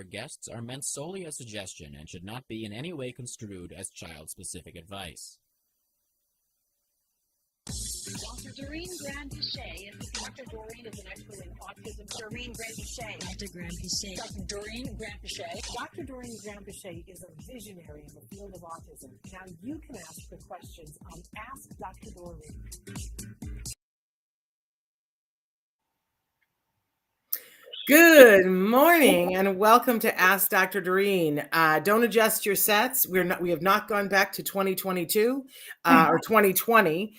her guests are meant solely as suggestion and should not be in any way construed as child-specific advice. Dr. Doreen Granpeesheh. Dr. Doreen is an expert in autism. Doreen Granpeesheh. Dr. Granpeesheh. Dr. Doreen Granpeesheh. Dr. Doreen Granpeesheh is a visionary in the field of autism. Now you can ask the questions on Ask Dr. Doreen. Good morning and welcome to Ask Dr. Doreen. Don't adjust your sets. We have not gone back to 2022 or 2020.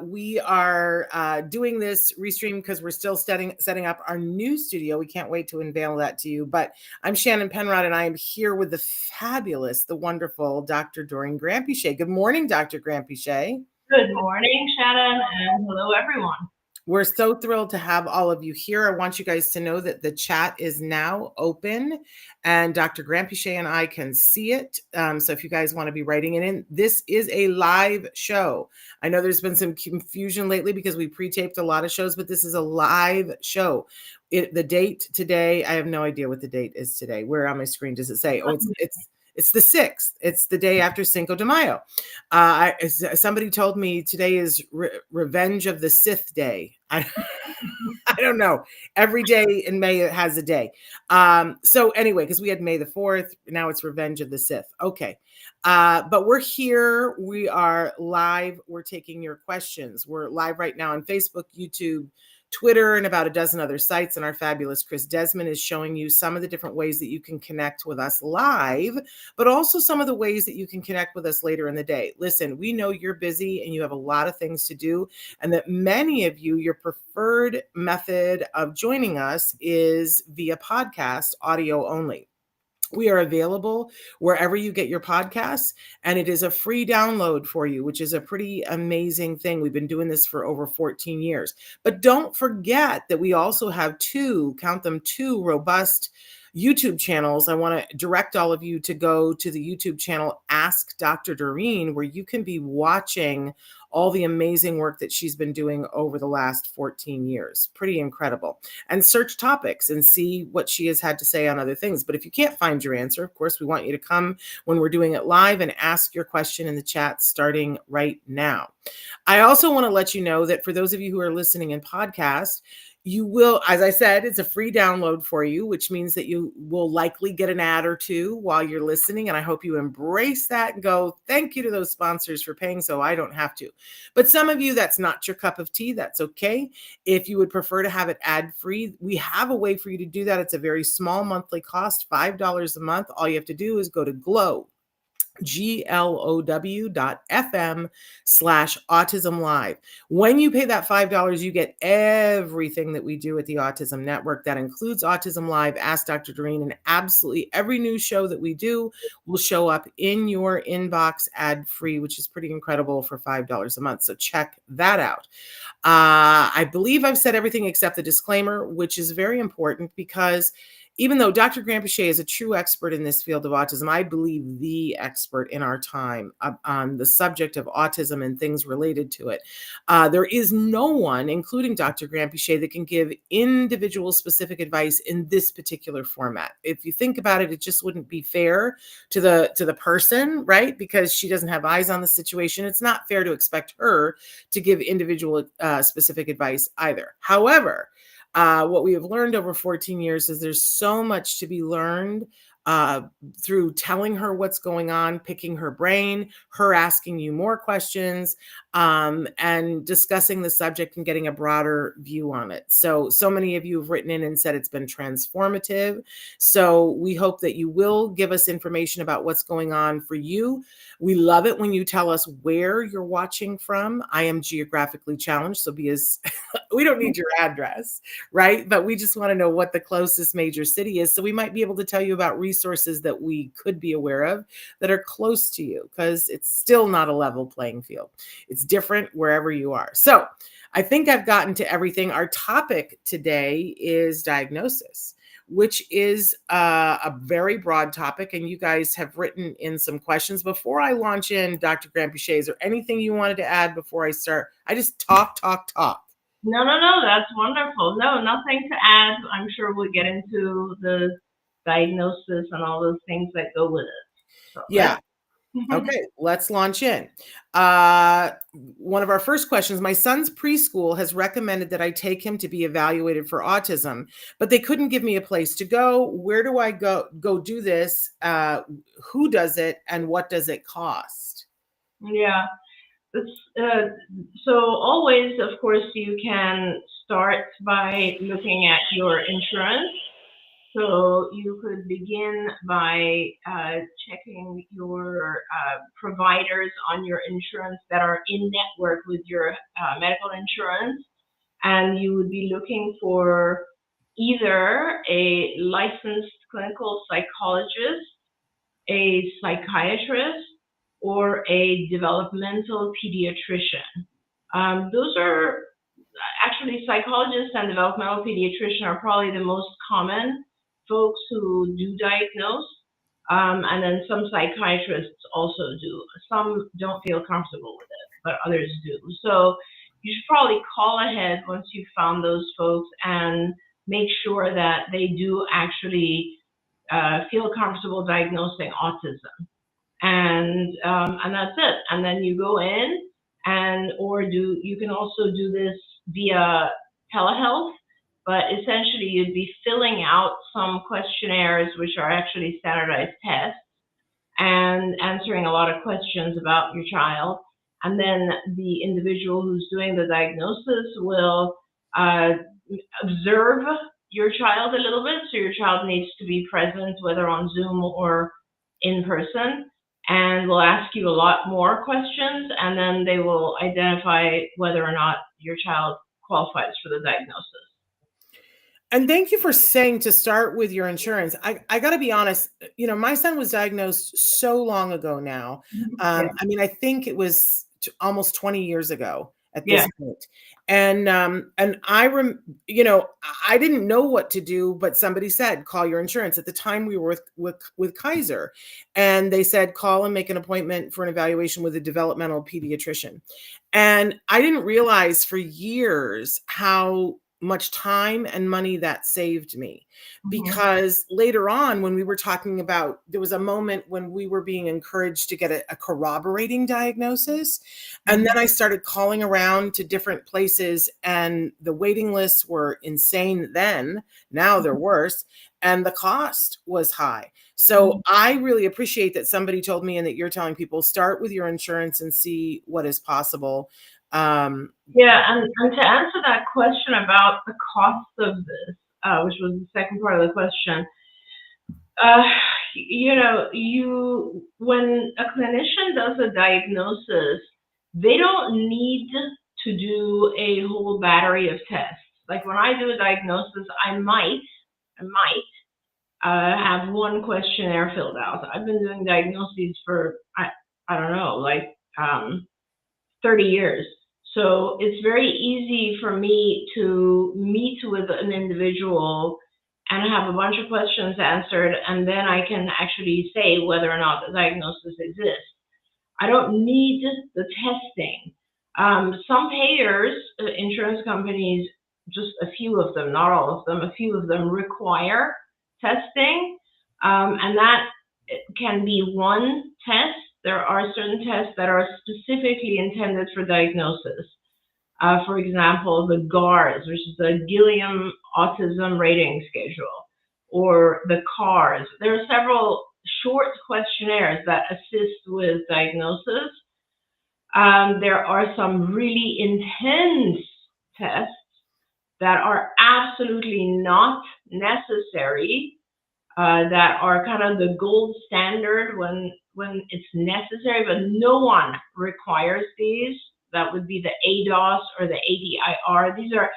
We are doing this restream because we're still setting up our new studio. We can't wait to unveil that to you. But I'm Shannon Penrod and I am here with the fabulous, the wonderful Dr. Doreen Granpeesheh. Good morning, Dr. Granpeesheh. Good morning, Shannon, and hello, everyone. We're so thrilled to have all of you here. I want you guys to know that the chat is now open and Dr. Granpeesheh and I can see it. So if you guys want to be writing it in, this is a live show. I know there's been some confusion lately because we pre-taped a lot of shows, but this is a live show. The date today, I have no idea what the date is today. Where on my screen does it say? Oh, it's the 6th. It's the day after Cinco de Mayo. Somebody told me today is Revenge of the Sith Day. I don't know. Every day in May it has a day. So anyway, because we had May the 4th, now it's Revenge of the Sith. Okay. But we're here. We are live. We're taking your questions. We're live right now on Facebook, YouTube, Twitter, and about a dozen other sites. And our fabulous Chris Desmond is showing you some of the different ways that you can connect with us live, but also some of the ways that you can connect with us later in the day. Listen, we know you're busy and you have a lot of things to do, and that many of you, your preferred method of joining us is via podcast, audio only. We are available wherever you get your podcasts, and it is a free download for you, which is a pretty amazing thing. We've been doing this for over 14 years. But don't forget that we also have two robust YouTube channels. I want to direct all of you to go to the YouTube channel Ask Dr. Doreen, where you can be watching all the amazing work that she's been doing over the last 14 years. Pretty incredible. And search topics and see what she has had to say on other things. But if you can't find your answer, of course, we want you to come when we're doing it live and ask your question in the chat starting right now. I also want to let you know that for those of you who are listening in podcast, you will, as I said, it's a free download for you, which means that you will likely get an ad or two while you're listening. And I hope you embrace that and go, thank you to those sponsors for paying so I don't have to. But some of you, that's not your cup of tea. That's okay. If you would prefer to have it ad free, we have a way for you to do that. It's a very small monthly cost, $5 a month. All you have to do is go to glow.fm/autism live. When you pay that $5, you get everything that we do at the Autism Network. That includes Autism Live, Ask Dr. Doreen, and absolutely every new show that we do will show up in your inbox ad-free, which is pretty incredible for $5 a month. So check that out. I believe I've said everything except the disclaimer, which is very important because even though Dr. Granpeesheh is a true expert in this field of autism, I believe the expert in our time on the subject of autism and things related to it. There is no one, including Dr. Granpeesheh, that can give individual specific advice in this particular format. If you think about it, it just wouldn't be fair to the person, right? Because she doesn't have eyes on the situation. It's not fair to expect her to give individual specific advice either. However, what we have learned over 14 years is there's so much to be learned through telling her what's going on, picking her brain, her asking you more questions, and discussing the subject and getting a broader view on it. So many of you have written in and said it's been transformative. So we hope that you will give us information about what's going on for you. We love it when you tell us where you're watching from. I am geographically challenged, so we don't need your address, right? But we just want to know what the closest major city is. So we might be able to tell you about resources that we could be aware of that are close to you, because it's still not a level playing field. It's different wherever you are. So I think I've gotten to everything. Our topic today is diagnosis, which is a very broad topic. And you guys have written in some questions. Before I launch in, Dr. Granpeesheh, is there anything you wanted to add before I start? I just talk. No, that's wonderful. No, nothing to add. I'm sure we'll get into the diagnosis and all those things that go with it. So, Yeah. Okay, let's launch in. One of our first questions, my son's preschool has recommended that I take him to be evaluated for autism, but they couldn't give me a place to go. Where do I go do this? Who does it, and what does it cost? Yeah. So always, of course, you can start by looking at your insurance. So you could begin by checking your providers on your insurance that are in network with your medical insurance, and you would be looking for either a licensed clinical psychologist, a psychiatrist, or a developmental pediatrician. Those are actually, psychologists and developmental pediatrician are probably the most common folks who do diagnose, and then some psychiatrists also do. Some don't feel comfortable with it, but others do. So you should probably call ahead once you've found those folks and make sure that they do actually feel comfortable diagnosing autism. And that's it. And then you go in, and you can also do this via telehealth, but essentially you'd be filling out some questionnaires, which are actually standardized tests, and answering a lot of questions about your child. And then the individual who's doing the diagnosis will observe your child a little bit. So your child needs to be present, whether on Zoom or in person, and will ask you a lot more questions, and then they will identify whether or not your child qualifies for the diagnosis. And thank you for saying to start with your insurance. I got to be honest, my son was diagnosed so long ago now. Yeah. I mean, I think it was almost 20 years ago at this point. And I I didn't know what to do, but somebody said, call your insurance. At the time we were with Kaiser, and they said, call and make an appointment for an evaluation with a developmental pediatrician. And I didn't realize for years how much time and money that saved me, because later on, when we were talking about, there was a moment when we were being encouraged to get a corroborating diagnosis. And then I started calling around to different places, and the waiting lists were insane then. Now they're worse. And the cost was high. So I really appreciate that somebody told me, and that you're telling people, start with your insurance and see what is possible. Yeah, and to answer that question about the cost of this, which was the second part of the question, when a clinician does a diagnosis, they don't need to do a whole battery of tests. Like when I do a diagnosis, I might have one questionnaire filled out. I've been doing diagnoses for, I don't know, like 30 years. So it's very easy for me to meet with an individual and have a bunch of questions answered, and then I can actually say whether or not the diagnosis exists. I don't need the testing. Some payers, insurance companies, just a few of them, not all of them, a few of them require testing, and that can be one test. There are certain tests that are specifically intended for diagnosis. For example, the GARS, which is the Gilliam Autism Rating Schedule, or the CARS. There are several short questionnaires that assist with diagnosis. There are some really intense tests that are absolutely not necessary, that are kind of the gold standard when it's necessary, but no one requires these. That would be the ADOS or the ADIR. These are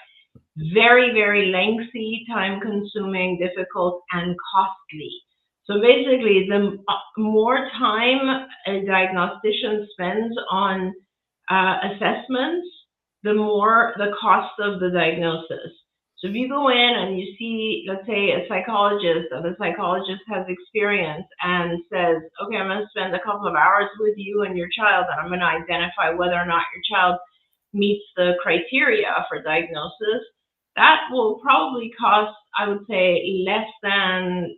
very, very lengthy, time-consuming, difficult, and costly. So basically, the more time a diagnostician spends on assessments, the more the cost of the diagnosis. So if you go in and you see, let's say, a psychologist, and the psychologist has experience and says, okay, I'm going to spend a couple of hours with you and your child, and I'm going to identify whether or not your child meets the criteria for diagnosis, that will probably cost, I would say, less than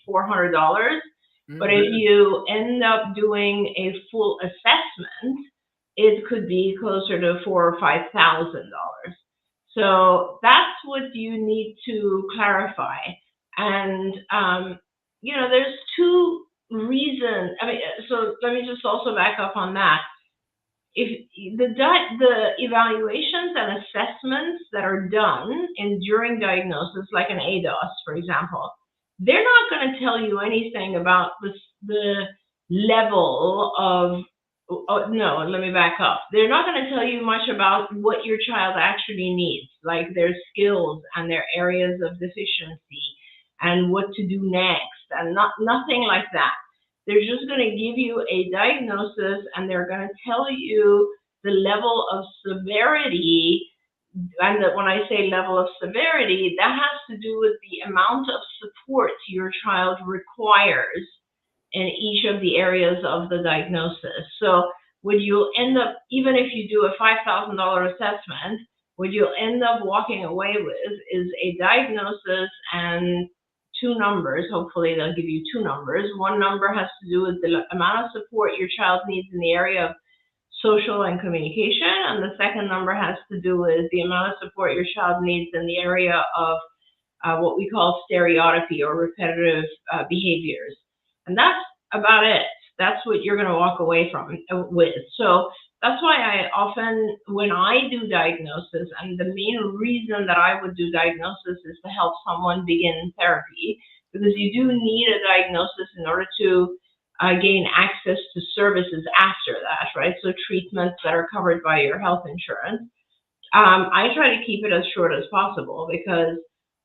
$400. But if you end up doing a full assessment, it could be closer to $4,000 or $5,000. So that's what you need to clarify. And there's two reasons. So let me just also back up on that. If the evaluations and assessments that are done during diagnosis, like an ADOS, for example, they're not going to tell you anything about the level of. No, let me back up. They're not going to tell you much about what your child actually needs, like their skills and their areas of deficiency and what to do next, and nothing like that. They're just going to give you a diagnosis, and they're going to tell you the level of severity. And when I say level of severity, that has to do with the amount of support your child requires in each of the areas of the diagnosis. So what you'll end up, even if you do a $5,000 assessment, what you'll end up walking away with is a diagnosis and two numbers. Hopefully they'll give you two numbers. One number has to do with the amount of support your child needs in the area of social and communication, and the second number has to do with the amount of support your child needs in the area of what we call stereotypy or repetitive behaviors. And that's about it. That's what you're going to walk away with. So that's why I often, when I do diagnosis, and the main reason that I would do diagnosis is to help someone begin therapy, because you do need a diagnosis in order to gain access to services after that, right? So treatments that are covered by your health insurance. I try to keep it as short as possible because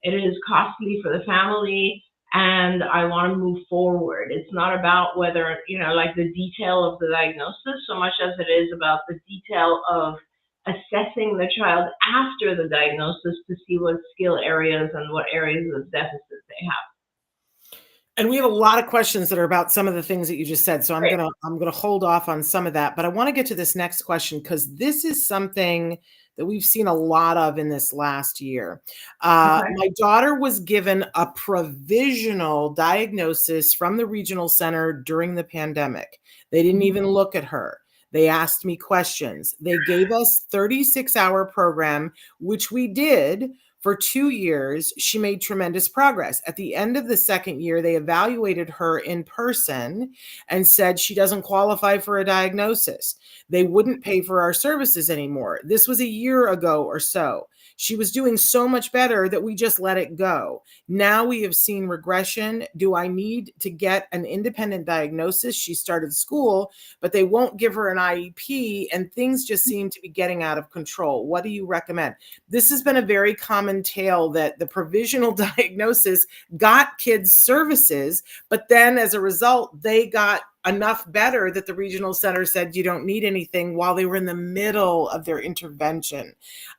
it is costly for the family, and I want to move forward. It's not about whether, like the detail of the diagnosis so much as it is about the detail of assessing the child after the diagnosis to see what skill areas and what areas of deficits they have. And we have a lot of questions that are about some of the things that you just said. So I'm gonna hold off on some of that, but I want to get to this next question because this is something that we've seen a lot of in this last year. My daughter was given a provisional diagnosis from the regional center during the pandemic. They didn't even look at her. They asked me questions. They gave us 36-hour program, which we did for 2 years. She made tremendous progress. At the end of the second year, they evaluated her in person and said she doesn't qualify for a diagnosis. They wouldn't pay for our services anymore. This was a year ago or so. She was doing so much better that we just let it go. Now we have seen regression. Do I need to get an independent diagnosis? She started school, but they won't give her an IEP, and things just seem to be getting out of control. What do you recommend? This has been a very common tale that the provisional diagnosis got kids services, but then as a result, they got enough better that the regional center said you don't need anything while they were in the middle of their intervention.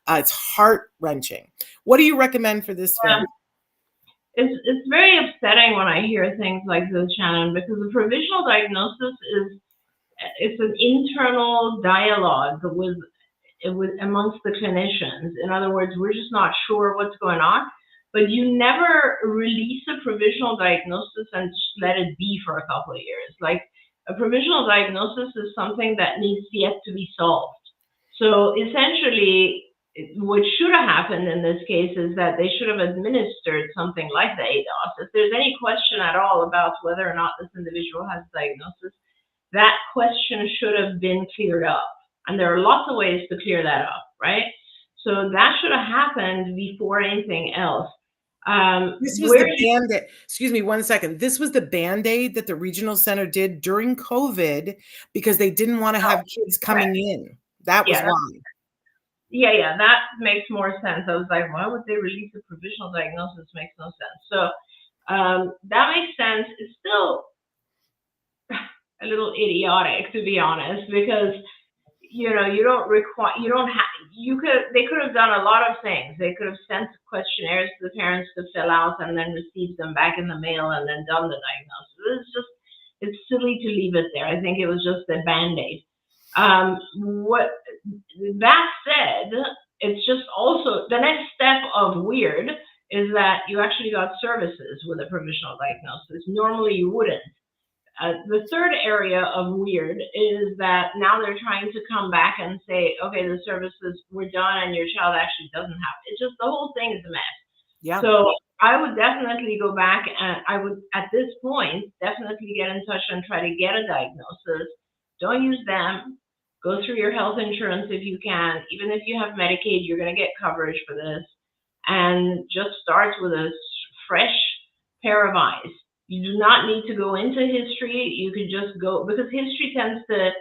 It's heart-wrenching. What do you recommend for this family? It's very upsetting when I hear things like this, Shannon, because the provisional diagnosis it's an internal dialogue with amongst the clinicians. In other words, we're just not sure what's going on, but you never release a provisional diagnosis and just let it be for a couple of years. Like, a provisional diagnosis is something that needs yet to be solved. So essentially, what should have happened in this case is that they should have administered something like the ADOS. If there's any question at all about whether or not this individual has a diagnosis, that question should have been cleared up. And there are lots of ways to clear that up, right? So that should have happened before anything else. This was the Band-Aid. Excuse me 1 second. This was the Band-Aid that the regional center did during COVID because they didn't want to have kids coming in. That was why. Yeah, that makes more sense. I was like, why would they release a provisional diagnosis? Makes no sense. So that makes sense. It's still a little idiotic, to be honest, because they could have done a lot of things. They could have sent questionnaires to the parents to fill out and then received them back in the mail and then done the diagnosis. It's silly to leave it there. I think it was just a Band-Aid. That said, it's just also the next step of weird is that you actually got services with a provisional diagnosis. Normally you wouldn't. The third area of weird is that now they're trying to come back and say, okay, the services were done and your child actually doesn't have it. It's just the whole thing is a mess. Yeah. So I would definitely go back, and I would, at this point, definitely get in touch and try to get a diagnosis. Don't use them. Go through your health insurance if you can. Even if you have Medicaid, you're going to get coverage for this. And just start with a fresh pair of eyes. You do not need to go into history. You can just go, because history tends to,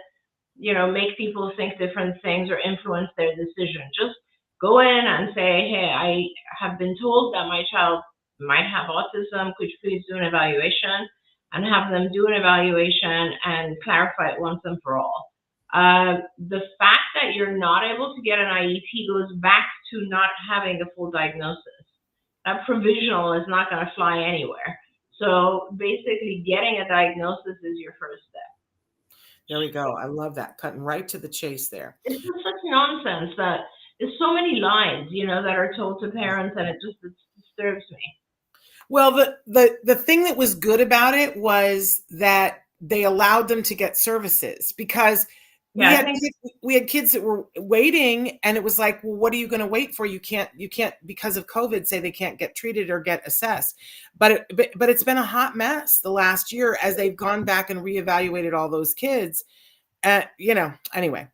make people think different things or influence their decision. Just go in and say, hey, I have been told that my child might have autism. Could you please do an evaluation? And have them do an evaluation and clarify it once and for all. The fact that you're not able to get an IEP goes back to not having a full diagnosis. That provisional is not going to fly anywhere. So basically, getting a diagnosis is your first step. There we go. I love that. Cutting right to the chase there. It's just such nonsense that there's so many lies, that are told to parents, and it disturbs me. Well, the thing that was good about it was that they allowed them to get services, because we had kids that were waiting, and it was like, well, what are you going to wait for? You can't because of COVID say they can't get treated or get assessed. But it's been a hot mess the last year as they've gone back and reevaluated all those kids. Anyway,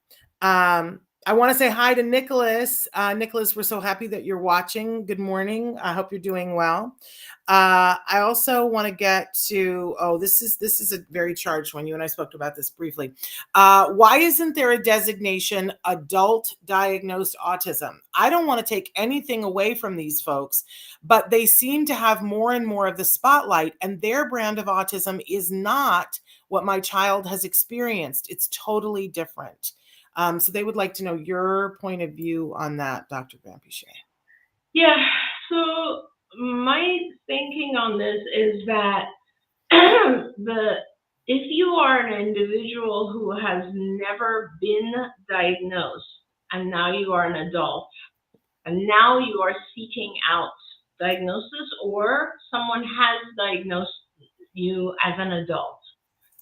I want to say hi to Nicholas. Nicholas, we're so happy that you're watching. Good morning. I hope you're doing well. I also want to get to, this is a very charged one. You and I spoke about this briefly. Why isn't there a designation adult diagnosed autism? I don't want to take anything away from these folks, but they seem to have more and more of the spotlight, and their brand of autism is not what my child has experienced. It's totally different. So they would like to know your point of view on that, Dr. Granpeesheh. Yeah, so my thinking on this is that if you are an individual who has never been diagnosed, and now you are an adult, and now you are seeking out diagnosis, or someone has diagnosed you as an adult.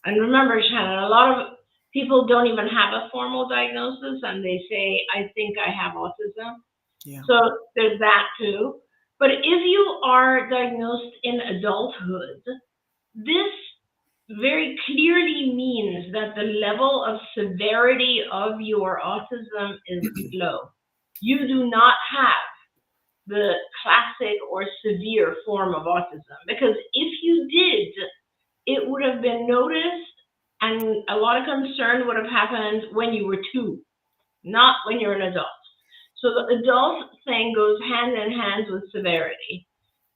And remember, Shannon, a lot of people don't even have a formal diagnosis, and they say, I think I have autism. Yeah. So there's that too. But if you are diagnosed in adulthood, this very clearly means that the level of severity of your autism is low. You do not have the classic or severe form of autism, because if you did, it would have been noticed, and a lot of concern would have happened when you were 2, not when you're an adult. So the adult thing goes hand in hand with severity.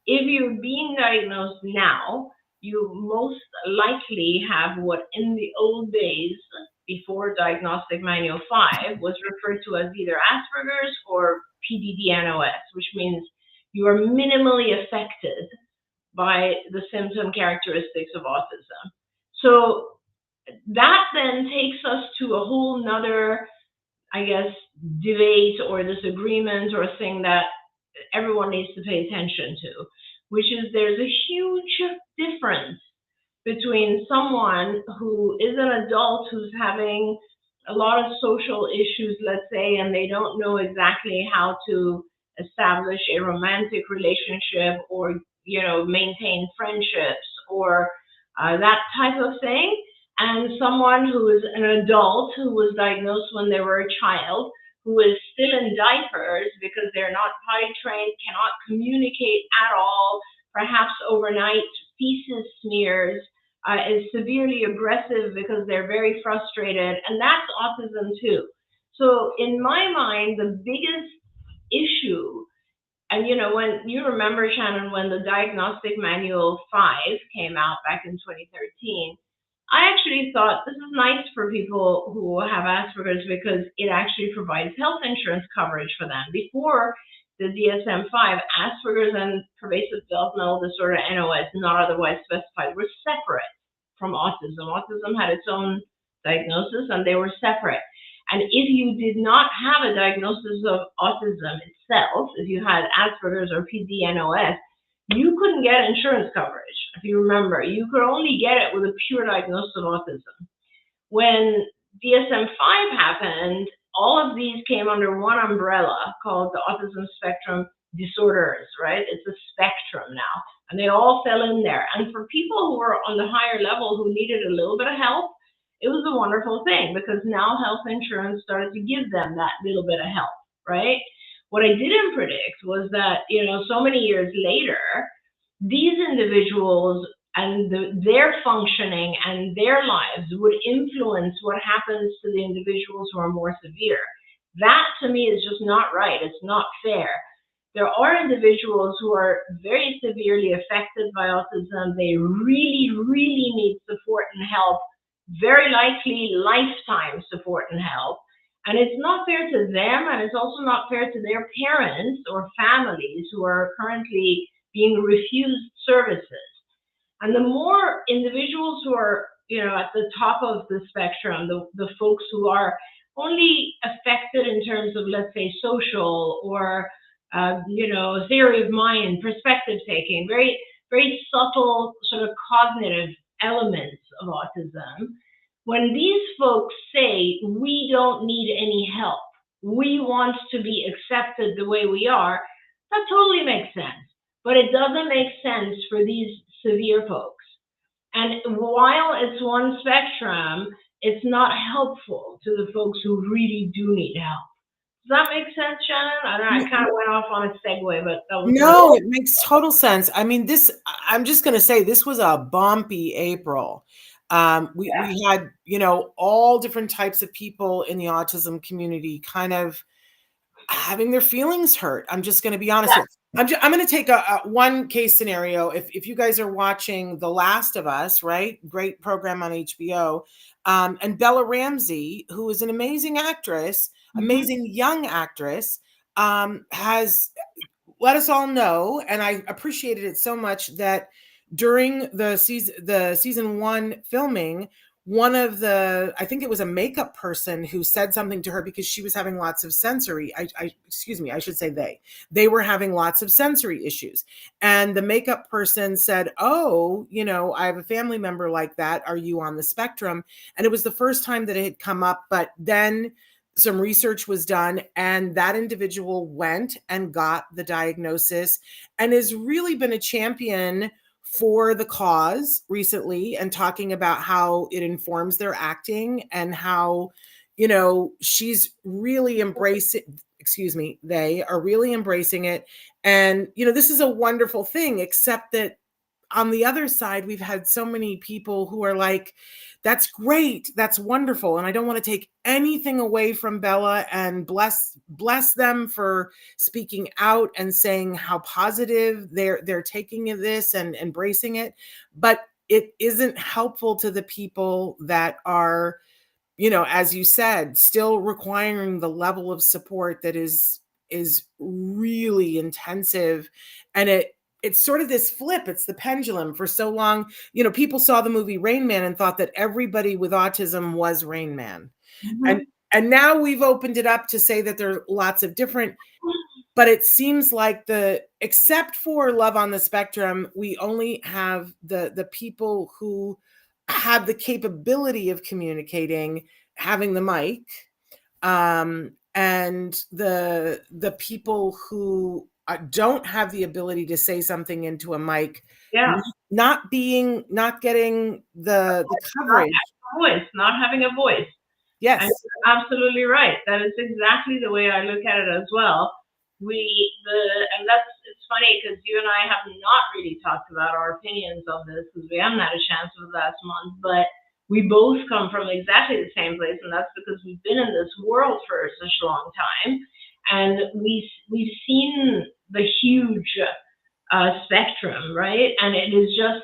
If you're being diagnosed now, you most likely have what in the old days, before Diagnostic Manual 5, was referred to as either Asperger's or PDD-NOS, which means you are minimally affected by the symptom characteristics of autism. So that then takes us to a whole nother, I guess, debate or disagreement or thing that everyone needs to pay attention to, which is there's a huge difference between someone who is an adult who's having a lot of social issues, let's say, and they don't know exactly how to establish a romantic relationship or, maintain friendships or that type of thing, and someone who is an adult who was diagnosed when they were a child, who is still in diapers because they're not potty trained, cannot communicate at all, perhaps overnight feces smears, is severely aggressive because they're very frustrated, and that's autism too. So in my mind, the biggest issue, and when you remember, Shannon, when the Diagnostic Manual 5 came out back in 2013, I actually thought this is nice for people who have Asperger's because it actually provides health insurance coverage for them. Before the DSM-5, Asperger's and pervasive developmental disorder, NOS, not otherwise specified, were separate from autism. Autism had its own diagnosis, and they were separate. And if you did not have a diagnosis of autism itself, if you had Asperger's or PDNOS, you couldn't get insurance coverage. If you remember, you could only get it with a pure diagnosis of autism. When DSM-5 happened, all of these came under one umbrella called the Autism Spectrum Disorders, right? It's a spectrum now, and they all fell in there. And for people who were on the higher level who needed a little bit of help, it was a wonderful thing because now health insurance started to give them that little bit of help, right? What I didn't predict was that, so many years later, these individuals and their functioning and their lives would influence what happens to the individuals who are more severe. That, to me, is just not right. It's not fair. There are individuals who are very severely affected by autism. They really, really need support and help, very likely lifetime support and help. And it's not fair to them, and it's also not fair to their parents or families who are currently being refused services. And the more individuals who are, at the top of the spectrum, the folks who are only affected in terms of, let's say, social or, theory of mind, perspective taking, very, very subtle sort of cognitive elements of autism, when these folks say, we don't need any help, we want to be accepted the way we are, that totally makes sense. But it doesn't make sense for these severe folks. And while it's one spectrum, it's not helpful to the folks who really do need help. Does that make sense, Shannon? I don't know, I kind of went off on a segue, but that was... No, it makes total sense. I mean, I'm just going to say this was a bumpy April. We had, all different types of people in the autism community kind of having their feelings hurt. I'm just going to be honest. I'm going to take a one case scenario. If you guys are watching The Last of Us, right? Great program on HBO. And Bella Ramsey, who is an amazing actress, amazing young actress, has let us all know, and I appreciated it so much, that during the season 1 filming, one of I think it was a makeup person who said something to her because she was having lots of sensory, I should say they were having lots of sensory issues. And the makeup person said, oh, I have a family member like that. Are you on the spectrum? And it was the first time that it had come up, but then some research was done and that individual went and got the diagnosis and has really been a champion for the cause recently and talking about how it informs their acting and how, she's really they are really embracing it. And, this is a wonderful thing, except that on the other side, we've had so many people who are like, that's great, that's wonderful. And I don't want to take anything away from Bella, and bless them for speaking out and saying how positive they're taking this and embracing it. But it isn't helpful to the people that are, as you said, still requiring the level of support that is really intensive. And it's sort of this flip. It's the pendulum. For so long, people saw the movie Rain Man and thought that everybody with autism was Rain Man. And now we've opened it up to say that there are lots of different, but it seems like except for Love on the Spectrum, we only have the people who have the capability of communicating, having the mic, and the people who don't have the ability to say something into a mic, not getting the coverage, not having a voice. Yes, and you're absolutely right. That is exactly the way I look at it as well. It's funny because you and I have not really talked about our opinions on this because we haven't had a chance for the last month, but we both come from exactly the same place, and that's because we've been in this world for such a long time, and we've seen the huge spectrum, right? And it is just,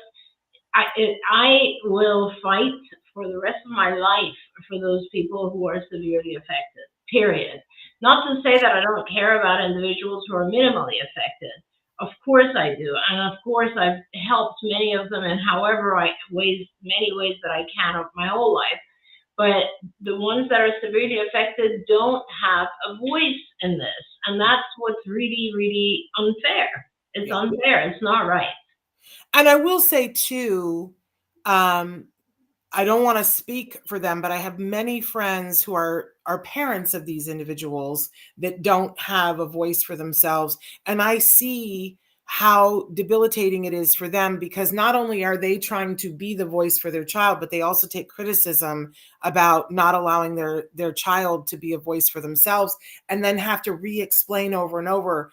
I will fight for the rest of my life for those people who are severely affected, period. Not to say that I don't care about individuals who are minimally affected. Of course I do. And of course I've helped many of them in many ways that I can of my whole life. but the ones that are severely affected don't have a voice in this. And that's what's really, really unfair. It's unfair. It's not right. And I will say too, I don't want to speak for them, but I have many friends who are parents of these individuals that don't have a voice for themselves. And I see how debilitating it is for them, because not only are they trying to be the voice for their child, but they also take criticism about not allowing their child to be a voice for themselves, and then have to re-explain over and over,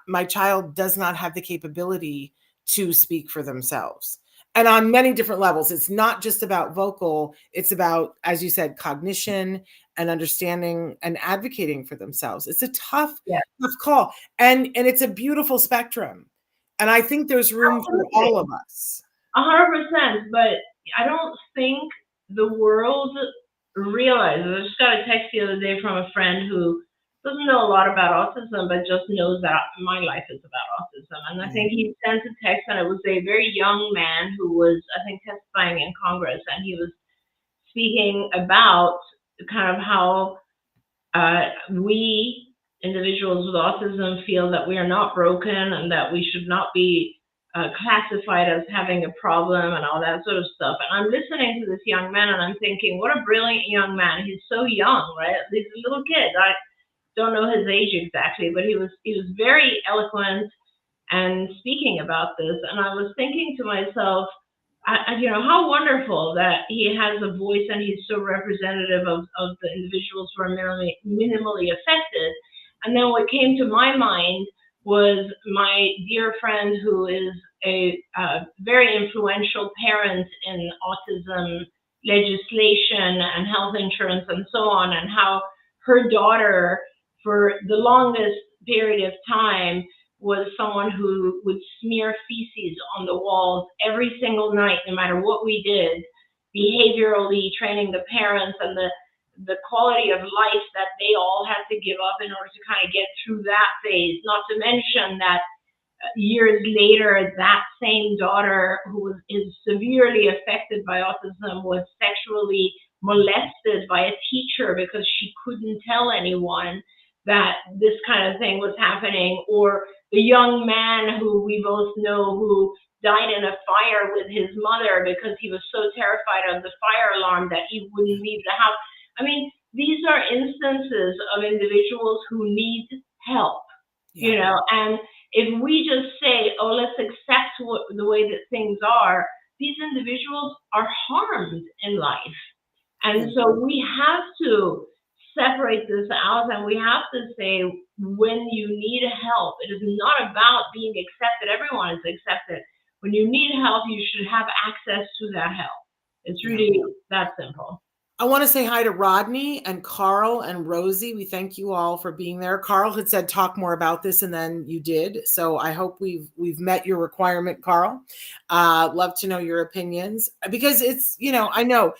my child does not have the capability to speak for themselves. And on many different levels. It's not just about vocal, it's about, as you said, cognition and understanding and advocating for themselves. It's a tough call. And it's a beautiful spectrum. And I think there's room for all of us. 100%, but I don't think the world realizes. I just got a text the other day from a friend who doesn't know a lot about autism, but just knows that my life is about autism. And I think he sent a text, and it was a very young man who was, I think, testifying in Congress, and he was speaking about kind of how we individuals with autism feel that we are not broken and that we should not be classified as having a problem and all that sort of stuff. And I'm listening to this young man, and I'm thinking, what a brilliant young man. He's so young, right? He's a little kid. I don't know his age exactly, but he was very eloquent and speaking about this. And I was thinking to myself, how wonderful that he has a voice and he's so representative of the individuals who are minimally affected. And then what came to my mind was my dear friend who is a very influential parent in autism legislation and health insurance and so on, and how her daughter, for the longest period of time, was someone who would smear feces on the walls every single night, no matter what we did, behaviorally training the parents, and the quality of life that they all had to give up in order to kind of get through that phase. Not to mention that years later, that same daughter, who is severely affected by autism, was sexually molested by a teacher because she couldn't tell anyone that this kind of thing was happening. Or the young man who we both know who died in a fire with his mother because he was so terrified of the fire alarm that he wouldn't leave the house. I mean, these are instances of individuals who need help, and if we just say, oh, let's accept the way that things are, these individuals are harmed in life. And so we have to separate this out, and we have to say, when you need help, it is not about being accepted. Everyone is accepted. When you need help, you should have access to that help. It's really that simple. I want to say hi to Rodney and Carl and Rosie. We thank you all for being there. Carl had said talk more about this, and then you did. So I hope we've met your requirement, Carl. Love to know your opinions, because it's, I know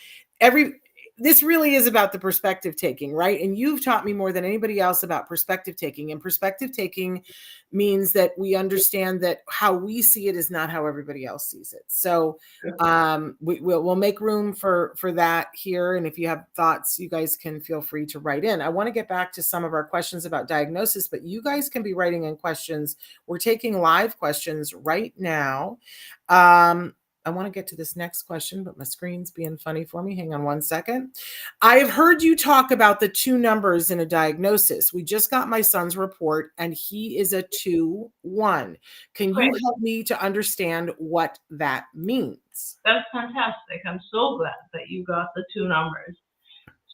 this really is about the perspective taking, right? And you've taught me more than anybody else about perspective taking. And perspective taking means that we understand that how we see it is not how everybody else sees it. So we'll make room for that here. And if you have thoughts, you guys can feel free to write in. I want to get back to some of our questions about diagnosis, but you guys can be writing in questions. We're taking live questions right now. I want to get to this next question, but my screen's being funny for me. Hang on one second. I have heard you talk about the 2 numbers in a diagnosis. We just got my son's report, and he is a 2-1. Can you help me to understand what that means? That's fantastic. I'm so glad that you got the 2 numbers.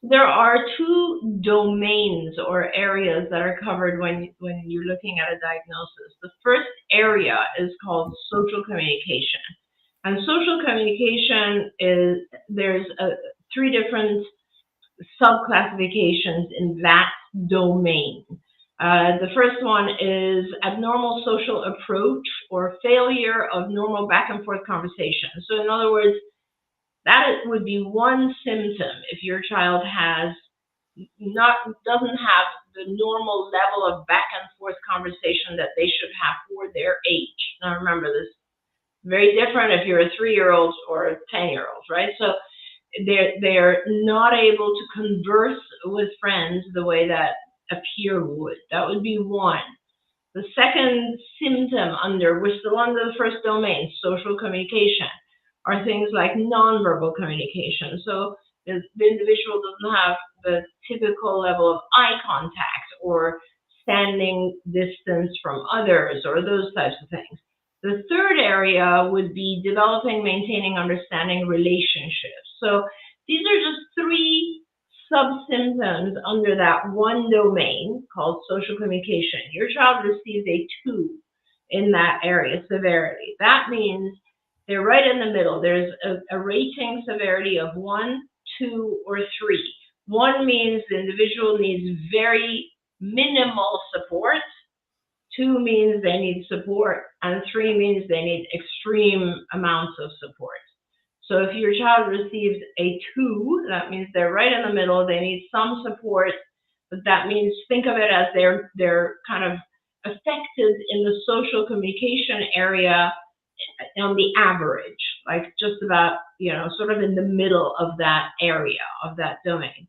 There are 2 domains or areas that are covered when you're looking at a diagnosis. The first area is called social communication. And social communication there's 3 different sub-classifications in that domain. The first one is abnormal social approach or failure of normal back and forth conversation. So in other words, that would be one symptom if your child doesn't have the normal level of back and forth conversation that they should have for their age. Now remember, this very different if you're a 3-year-old or a 10-year-old, right? So they're not able to converse with friends the way that a peer would. That would be one. The second symptom we're still under the first domain, social communication, are things like nonverbal communication. So the individual doesn't have the typical level of eye contact or standing distance from others or those types of things. The third area would be developing, maintaining, understanding relationships. So these are just three sub-symptoms under that one domain called social communication. Your child receives a 2 in that area, severity. That means they're right in the middle. There's a rating severity of 1, 2, or 3. 1 means the individual needs very minimal support. 2 means they need support, and 3 means they need extreme amounts of support. So if your child receives a 2, that means they're right in the middle. They need some support, but that means think of it as they're kind of affected in the social communication area on the average, like just about, sort of in the middle of that area, of that domain.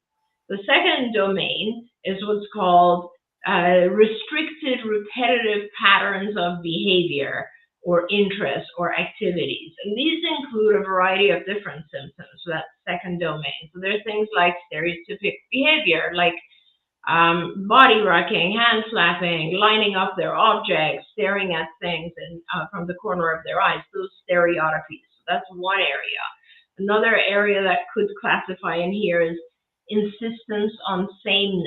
The second domain is what's called restricted repetitive patterns of behavior or interests or activities. And these include a variety of different symptoms, so that's second domain. So there are things like stereotypic behavior, like body rocking, hand slapping, lining up their objects, staring at things from the corner of their eyes, those stereotypies. So that's one area. Another area that could classify in here is insistence on sameness,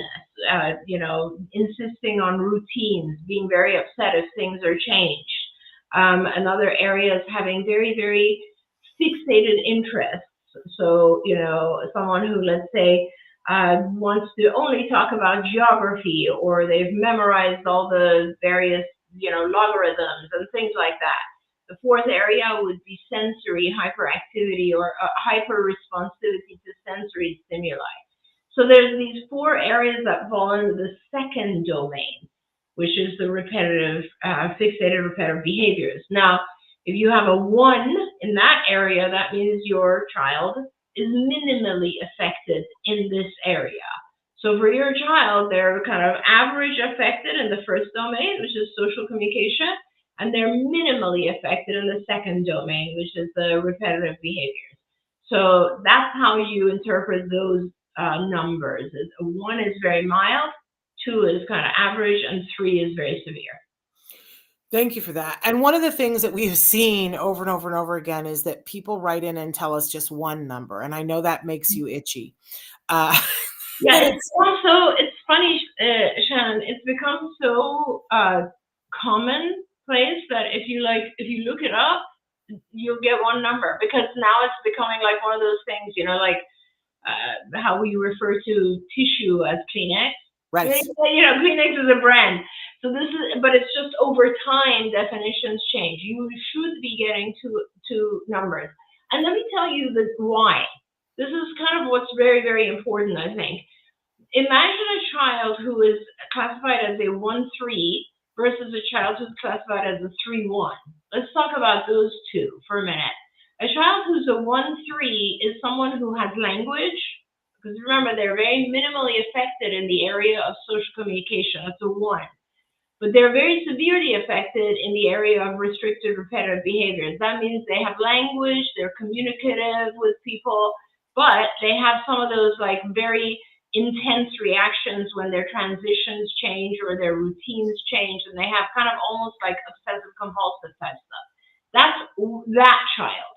insisting on routines, being very upset if things are changed. Another area is having very, very fixated interests. So, someone who, let's say, wants to only talk about geography, or they've memorized all the various, logarithms and things like that. The fourth area would be sensory hyperactivity or hyper-responsivity to sensory stimuli. So there's these 4 areas that fall into the second domain, which is the repetitive, fixated repetitive behaviors. Now, if you have a 1 in that area, that means your child is minimally affected in this area. So for your child, they're kind of average affected in the first domain, which is social communication, and they're minimally affected in the second domain, which is the repetitive behaviors. So that's how you interpret those numbers. 1 is very mild, 2 is kind of average, and 3 is very severe. Thank you for that. And one of the things that we've seen over and over and over again is that people write in and tell us just one number. And I know that makes you itchy. Yeah, it's funny, Shannon, it's become so commonplace that if you look it up, you'll get one number, because now it's becoming like one of those things, like how we refer to tissue as Kleenex. Right. Kleenex is a brand. So but it's just over time, definitions change. You should be getting two numbers. And let me tell you why. This is kind of what's very, very important, I think. Imagine a child who is classified as a 1-3 versus a child who's classified as a 3-1. Let's talk about those two for a minute. A child who's a 1-3 is someone who has language, because remember, they're very minimally affected in the area of social communication. That's a 1. But they're very severely affected in the area of restricted repetitive behaviors. That means they have language, they're communicative with people, but they have some of those like very intense reactions when their transitions change or their routines change, and they have kind of almost like obsessive compulsive type stuff. That's that child.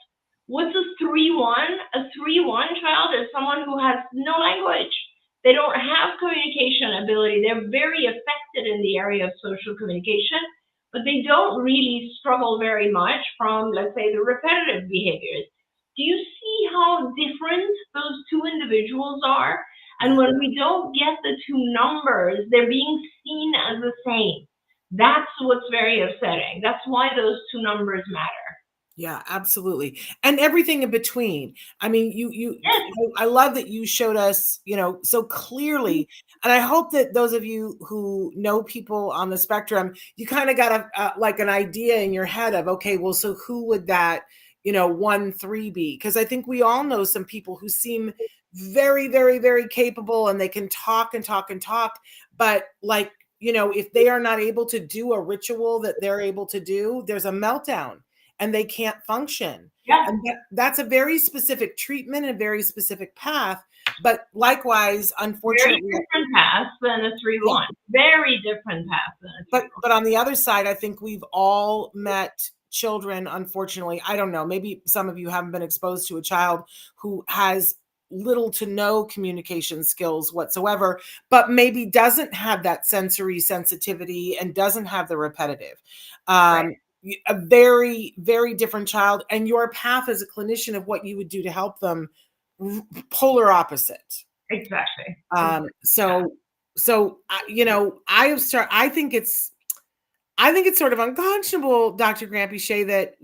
What's a 3-1? A 3-1 child is someone who has no language. They don't have communication ability. They're very affected in the area of social communication, but they don't really struggle very much from, let's say, the repetitive behaviors. Do you see how different those two individuals are? And when we don't get the two numbers, they're being seen as the same. That's what's very upsetting. That's why those two numbers matter. Yeah, absolutely. And everything in between. I mean, I love that you showed us, so clearly, and I hope that those of you who know people on the spectrum, you kind of got like an idea in your head of, okay, well, so who would that, 1-3B? Because I think we all know some people who seem very, very, very capable, and they can talk and talk and talk, but like, if they are not able to do a ritual that they're able to do, there's a meltdown and they can't function. Yeah. And that's a very specific treatment and a very specific path. But likewise, unfortunately, very different path than a 3-1. Very different path than a 3-1. But on the other side, I think we've all met children, unfortunately. I don't know, maybe some of you haven't been exposed to a child who has little to no communication skills whatsoever, but maybe doesn't have that sensory sensitivity and doesn't have the repetitive. Right. A very, very different child, and your path as a clinician of what you would do to help them, polar opposite. Exactly. So I think it's sort of unconscionable, Dr. Granpeesheh, that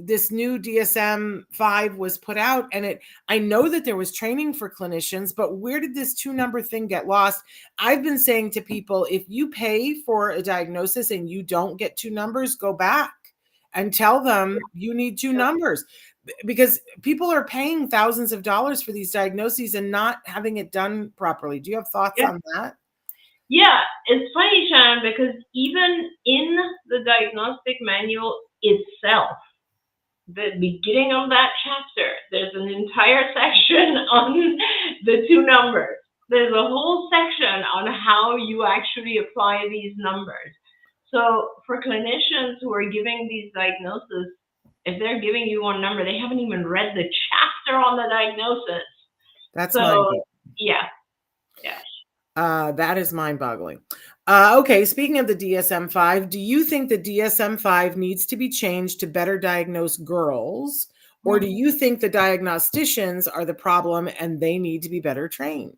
this new DSM-5 was put out, and I know that there was training for clinicians, but where did this 2-number thing get lost? I've been saying to people, if you pay for a diagnosis and you don't get 2 numbers, go back and tell them you need 2 numbers, because people are paying thousands of dollars for these diagnoses and not having it done properly. Do you have thoughts on that? Yeah, it's funny, Shannon, because even in the diagnostic manual itself, the beginning of that chapter, there's an entire section on the 2 numbers. There's a whole section on how you actually apply these numbers. So for clinicians who are giving these diagnoses, if they're giving you 1 number, they haven't even read the chapter on the diagnosis. That's mind-boggling. Yeah. That is mind-boggling. Okay, speaking of the DSM-5, do you think the DSM-5 needs to be changed to better diagnose girls, or do you think the diagnosticians are the problem and they need to be better trained?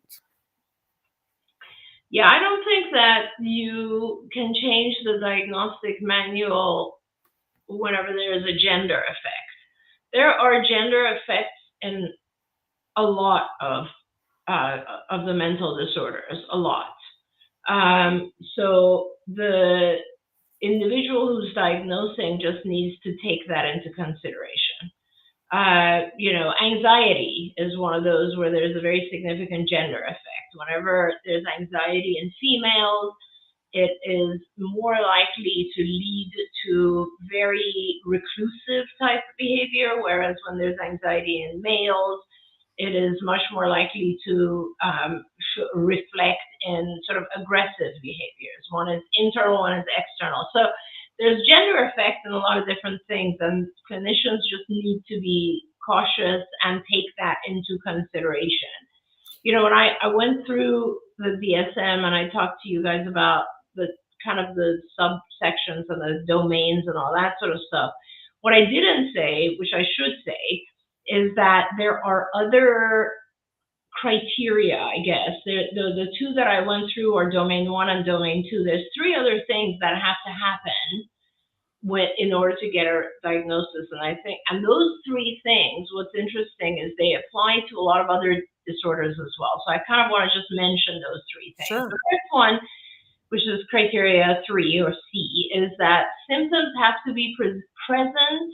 Yeah, I don't think that you can change the diagnostic manual whenever there is a gender effect. There are gender effects in a lot of the mental disorders, a lot. So the individual who's diagnosing just needs to take that into consideration. Anxiety is one of those where there's a very significant gender effect. Whenever there's anxiety in females, it is more likely to lead to very reclusive type of behavior, whereas when there's anxiety in males, it is much more likely to reflect in sort of aggressive behaviors. One is internal, one is external. So there's gender effects in a lot of different things, and clinicians just need to be cautious and take that into consideration. When I went through the DSM and I talked to you guys about the kind of the subsections and the domains and all that sort of stuff, what I didn't say, which I should say, is that there are other criteria, I guess. The 2 that I went through are domain 1 and domain 2. There's 3 other things that have to happen in order to get a diagnosis. And those 3 things, what's interesting is they apply to a lot of other disorders as well. So I kind of want to just mention those 3 things. Sure. The first one, which is criteria 3 or C, is that symptoms have to be present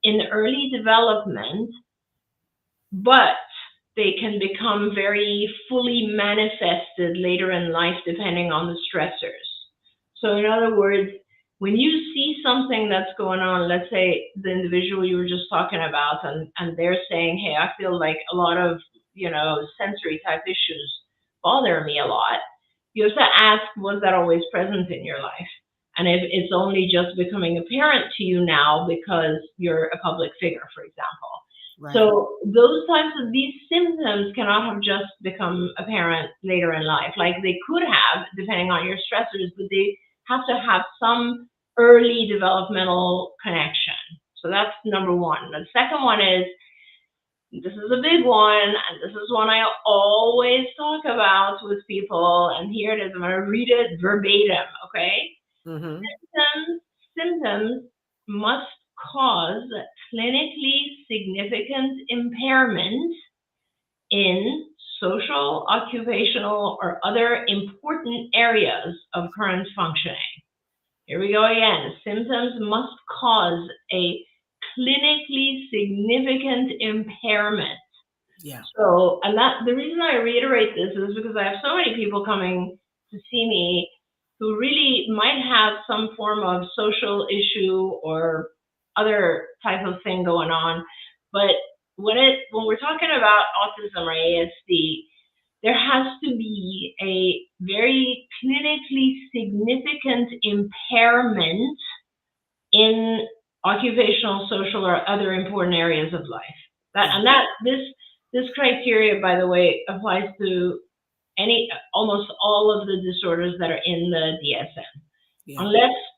in early development, but they can become very fully manifested later in life depending on the stressors. So in other words, when you see something that's going on, let's say the individual you were just talking about, and they're saying, hey, I feel like a lot of, sensory type issues bother me a lot, you have to ask, was that always present in your life? And if it's only just becoming apparent to you now because you're a public figure, for example. Right. So these symptoms cannot have just become apparent later in life. Like they could have, depending on your stressors, but they have to have some early developmental connection. So that's number 1. The second one is, this is a big one, and this is one I always talk about with people, and here it is. I'm going to read it verbatim, okay? Mm-hmm. Symptoms must cause clinically significant impairment in social, occupational, or other important areas of current functioning. Here we go again. Symptoms must cause a clinically significant impairment. Yeah. So, and that the reason I reiterate this is because I have so many people coming to see me who really might have some form of social issue or other type of thing going on. But when we're talking about autism or ASD, there has to be a very clinically significant impairment in occupational, social, or other important areas of life. This criteria, by the way, applies to almost all of the disorders that are in the DSM. Yeah.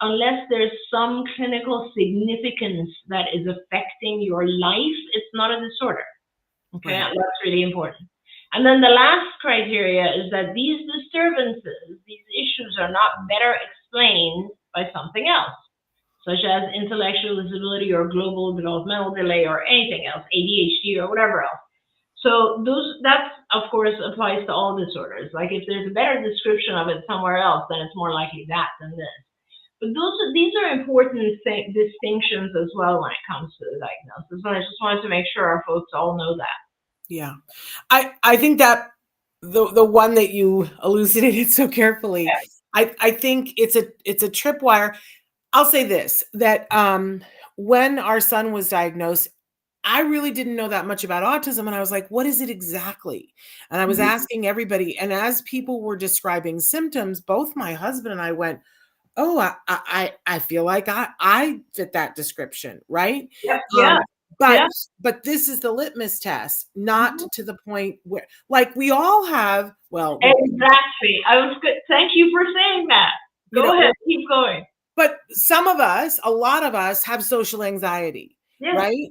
Unless there's some clinical significance that is affecting your life, it's not a disorder. Okay, right. That's really important. And then the last criteria is that these disturbances, these issues are not better explained by something else, such as intellectual disability or global developmental delay or anything else, ADHD or whatever else. So that of course applies to all disorders. Like if there's a better description of it somewhere else, then it's more likely that than this. But these are important distinctions as well when it comes to the diagnosis. And I just wanted to make sure our folks all know that. Yeah, I think that the one that you elucidated so carefully, yes. I think it's a tripwire. I'll say this, that when our son was diagnosed, I really didn't know that much about autism. And I was like, what is it exactly? And I was asking everybody. And as people were describing symptoms, both my husband and I went, oh, I feel like I fit that description, right? Yeah. But this is the litmus test, not to the point where, like, we all have, well. Exactly. I was good. Thank you for saying that. Go ahead. Keep going. But a lot of us have social anxiety, right?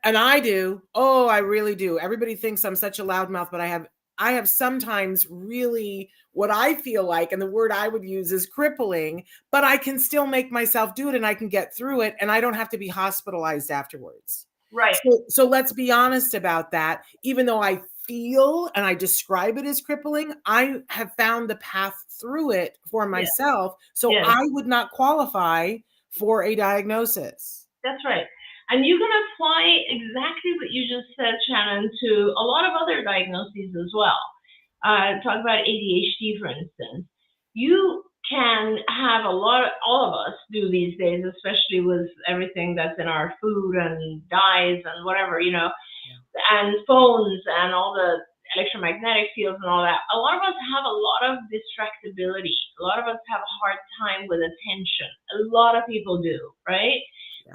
And I do. Oh, I really do. Everybody thinks I'm such a loudmouth, but I have sometimes really what I feel like, and the word I would use is crippling, but I can still make myself do it and I can get through it and I don't have to be hospitalized afterwards. Right. So let's be honest about that. Even though I feel and I describe it as crippling, I have found the path through it for myself. So I would not qualify for a diagnosis. That's right. And you can apply exactly what you just said, Shannon, to a lot of other diagnoses as well. Talk about ADHD, for instance. You can have all of us do these days, especially with everything that's in our food and dyes and whatever, and phones and all the electromagnetic fields and all that. A lot of us have a lot of distractibility. A lot of us have a hard time with attention. A lot of people do, right?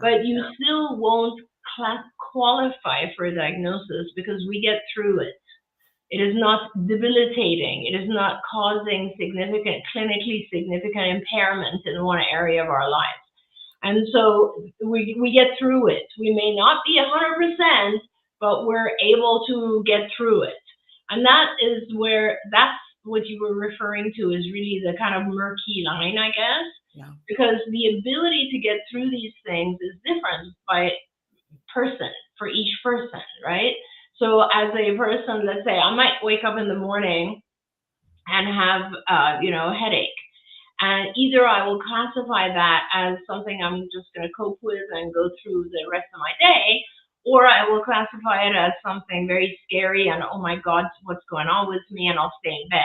But you still won't qualify for a diagnosis because we get through it. It is not debilitating. It is not causing clinically significant impairment in one area of our lives. And so we get through it. We may not be 100%, but we're able to get through it. And that's what you were referring to is really the kind of murky line, I guess. Yeah. Because the ability to get through these things is different by person, for each person, right? So as a person, let's say I might wake up in the morning and have, a headache. And either I will classify that as something I'm just going to cope with and go through the rest of my day, or I will classify it as something very scary and, oh my God, what's going on with me, and I'll stay in bed.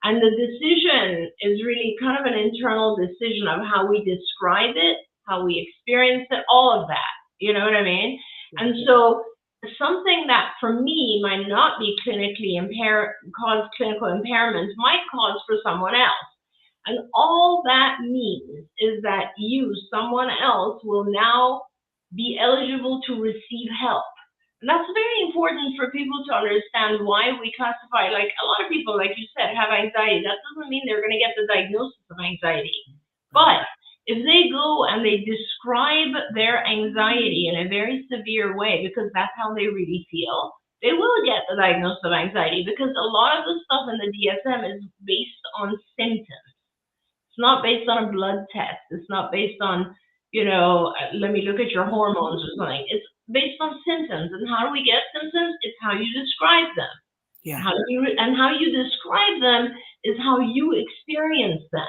And the decision is really kind of an internal decision of how we describe it, how we experience it, all of that. You know what I mean? And so something that for me might not be clinically cause clinical impairment might cause for someone else. And all that means is that someone else, will now be eligible to receive help. And that's very important for people to understand why we classify, like a lot of people, like you said, have anxiety. That doesn't mean they're going to get the diagnosis of anxiety. But if they go and they describe their anxiety in a very severe way, because that's how they really feel, they will get the diagnosis of anxiety, because a lot of the stuff in the DSM is based on symptoms. It's not based on a blood test. It's not based on, let me look at your hormones or something. It's based on symptoms. And how do we get symptoms? It's how you describe them. Yeah. And how you describe them is how you experience them.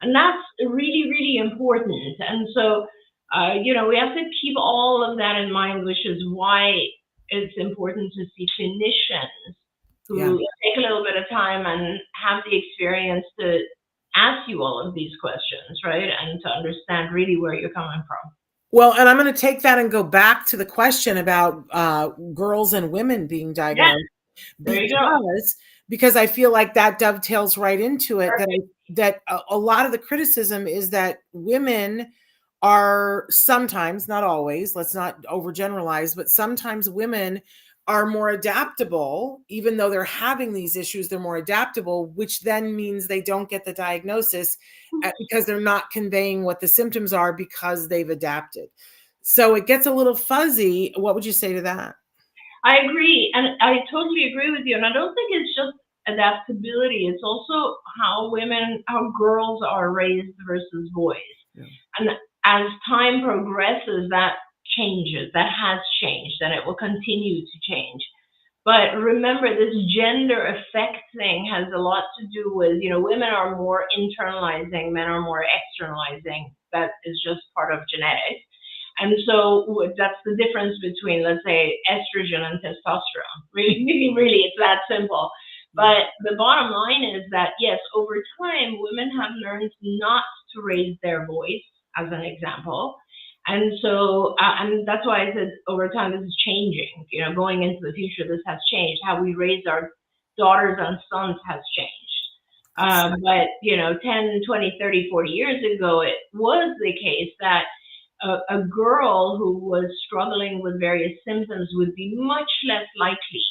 And that's really, really important. And so We have to keep all of that in mind, which is why it's important to see clinicians who take a little bit of time and have the experience to ask you all of these questions, right? And to understand really where you're coming from. Well, and I'm going to take that and go back to the question about girls and women being diagnosed. There you go. Because I feel like that dovetails right into it. That a lot of the criticism is that women are sometimes, not always, let's not overgeneralize, but sometimes women are more adaptable. Even though they're having these issues, they're more adaptable, which then means they don't get the diagnosis because they're not conveying what the symptoms are because they've adapted. So it gets a little fuzzy. What would you say to that? I agree, and I totally agree with you. And I don't think it's just adaptability. It's also how girls are raised versus boys. Yeah. And as time progresses, that changes. That has changed, and it will continue to change. But remember, this gender effect thing has a lot to do with, women are more internalizing, men are more externalizing. That is just part of genetics. And so that's the difference between, let's say, estrogen and testosterone. Really, it's that simple. But the bottom line is that, yes, over time, women have learned not to raise their voice, as an example. And so, and that's why I said over time, this is changing. Going into the future, this has changed. How we raise our daughters and sons has changed. But, 10, 20, 30, 40 years ago, it was the case that a girl who was struggling with various symptoms would be much less likely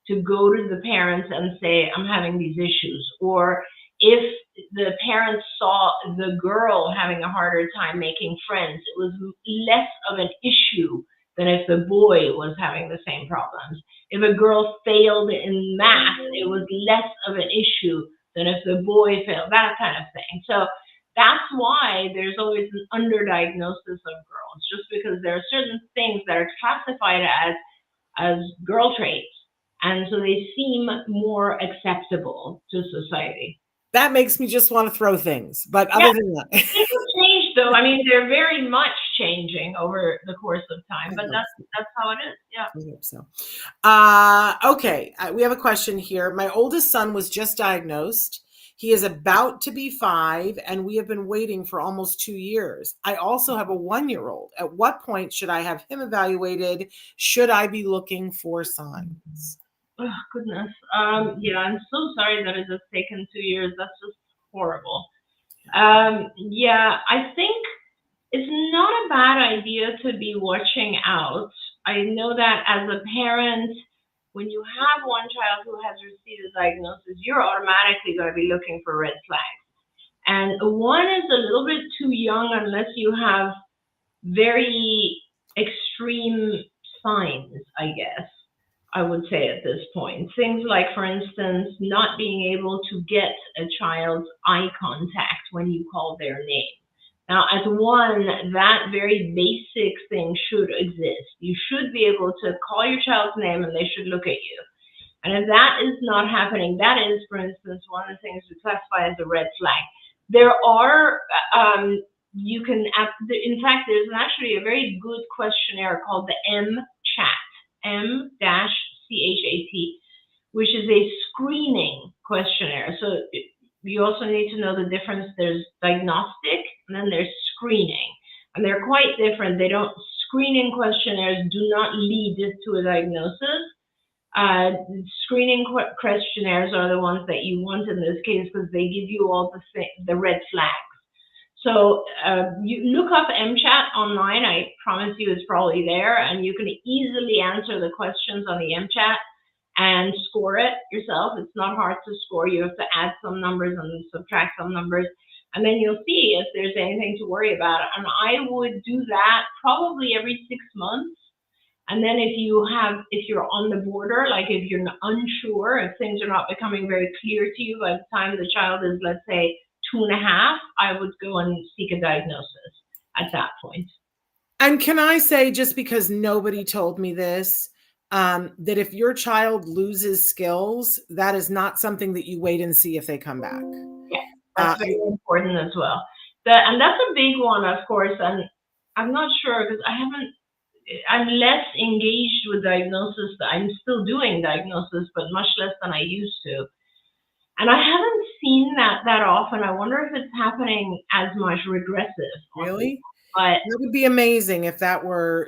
to go to the parents and say, I'm having these issues. Or if the parents saw the girl having a harder time making friends, it was less of an issue than if the boy was having the same problems. If a girl failed in math, it was less of an issue than if the boy failed, that kind of thing. So that's why there's always an underdiagnosis of girls, just because there are certain things that are classified as girl traits, and so they seem more acceptable to society. That makes me just want to throw things, but other than that, things have changed, though. I mean, they're very much changing over the course of time, but that's how it is. Yeah. I hope so. Okay, we have a question here. My oldest son was just diagnosed. He is about to be 5, and we have been waiting for almost 2 years. I also have a 1-year-old. At what point should I have him evaluated? Should I be looking for signs? Oh, goodness. Yeah, I'm so sorry that it has taken 2 years. That's just horrible. Yeah, I think it's not a bad idea to be watching out. I know that as a parent, when you have one child who has received a diagnosis, you're automatically going to be looking for red flags. And one is a little bit too young unless you have very extreme signs, I guess, I would say at this point. Things like, for instance, not being able to get a child's eye contact when you call their name. Now, as one, that very basic thing should exist. You should be able to call your child's name and they should look at you. And if that is not happening, that is, for instance, one of the things we classify as a red flag. There are, in fact, there's actually a very good questionnaire called the M-CHAT, M-CHAT, which is a screening questionnaire. So you also need to know the difference. There's diagnostic and then there's screening, and they're quite different. Screening questionnaires do not lead to a diagnosis. Screening questionnaires are the ones that you want in this case because they give you all the red flags. So you look up M-CHAT online. I promise you it's probably there, and you can easily answer the questions on the M-CHAT and score it yourself. It's not hard to score. You have to add some numbers and subtract some numbers, and then you'll see if there's anything to worry about. And I would do that probably every 6 months. And then if you're on the border, like if you're unsure, if things are not becoming very clear to you by the time the child is, let's say, 2.5, I would go and seek a diagnosis at that point. And can I say, just because nobody told me this, that if your child loses skills, that is not something that you wait and see if they come back. Yeah, that's very important as well. And that's a big one, of course. And I'm not sure because I'm less engaged with diagnosis. I'm still doing diagnosis, but much less than I used to. And I haven't seen that often. I wonder if it's happening as much regressive. Really? But that would be amazing if that were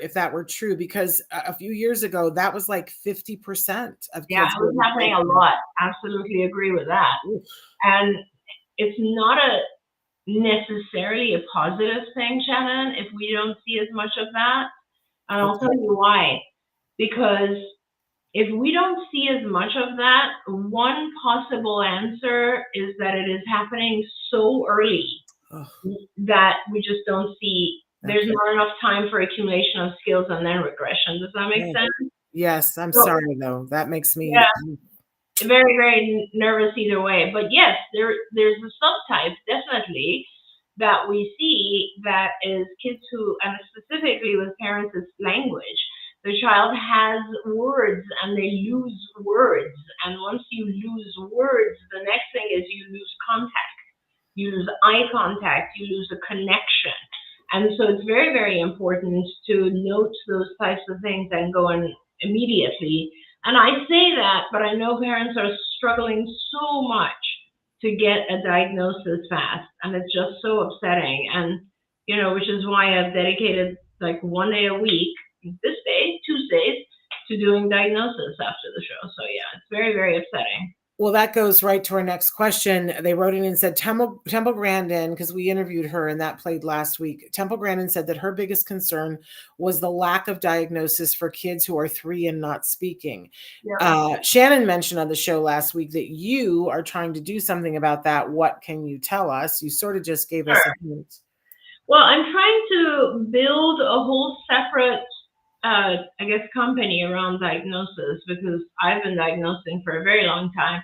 true, because a few years ago that was like 50% of yeah, kids. it was happening a lot. Absolutely agree with that. Oof. And it's not necessarily a positive thing, Shannon, if we don't see as much of that. And I'll tell you why. Because if we don't see as much of that, one possible answer is that it is happening so early that we just don't see. There's not enough time for accumulation of skills and then regression. Does that make sense? Yes, I'm sorry though. That makes me very, very nervous either way. But yes, there's a subtype definitely that we see that is kids who, and specifically with parents, it's language. The child has words and they lose words. And once you lose words, the next thing is you lose contact. You lose eye contact, you lose a connection. And so it's very, very important to note those types of things and go in immediately. And I say that, but I know parents are struggling so much to get a diagnosis fast. And it's just so upsetting. And, which is why I've dedicated like one day a week, this day, Tuesdays, to doing diagnosis after the show. So yeah, it's very, very upsetting. Well, that goes right to our next question. They wrote in and said, Temple Grandin, because we interviewed her and that played last week. Temple Grandin said that her biggest concern was the lack of diagnosis for kids who are 3 and not speaking. Yeah. Shannon mentioned on the show last week that you are trying to do something about that. What can you tell us? You sort of just gave us a hint. Well, I'm trying to build a whole separate company around diagnosis, because I've been diagnosing for a very long time.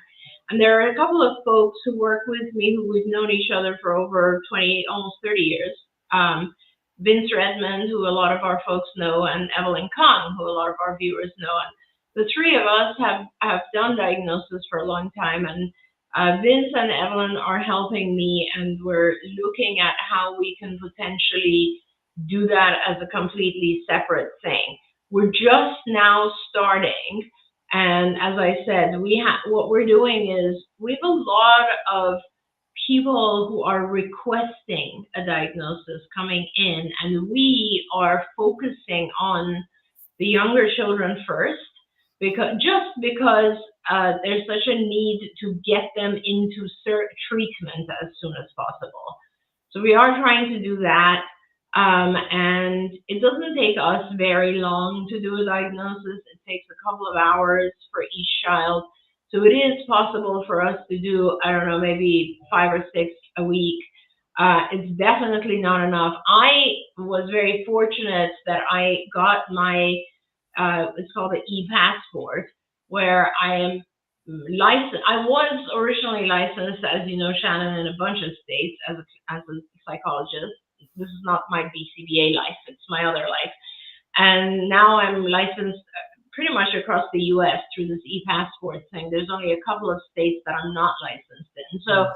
And there are a couple of folks who work with me who we've known each other for over 20, almost 30 years. Vince Redmond, who a lot of our folks know, and Evelyn Kong, who a lot of our viewers know. And the three of us have done diagnosis for a long time. And Vince and Evelyn are helping me, and we're looking at how we can potentially do that as a completely separate thing. We're just now starting, and as I said, what we're doing is we have a lot of people who are requesting a diagnosis coming in, and we are focusing on the younger children first, because there's such a need to get them into treatment as soon as possible. So we are trying to do that. And it doesn't take us very long to do a diagnosis. It takes a couple of hours for each child. So it is possible for us to do, I don't know, maybe 5 or 6 a week. It's definitely not enough. I was very fortunate that I got my, it's called the e-passport, where I am licensed. I was originally licensed, as you know, Shannon, in a bunch of states as a psychologist. This is not my BCBA life, it's my other life. And now I'm licensed pretty much across the US through this e-passport thing. There's only a couple of states that I'm not licensed in. So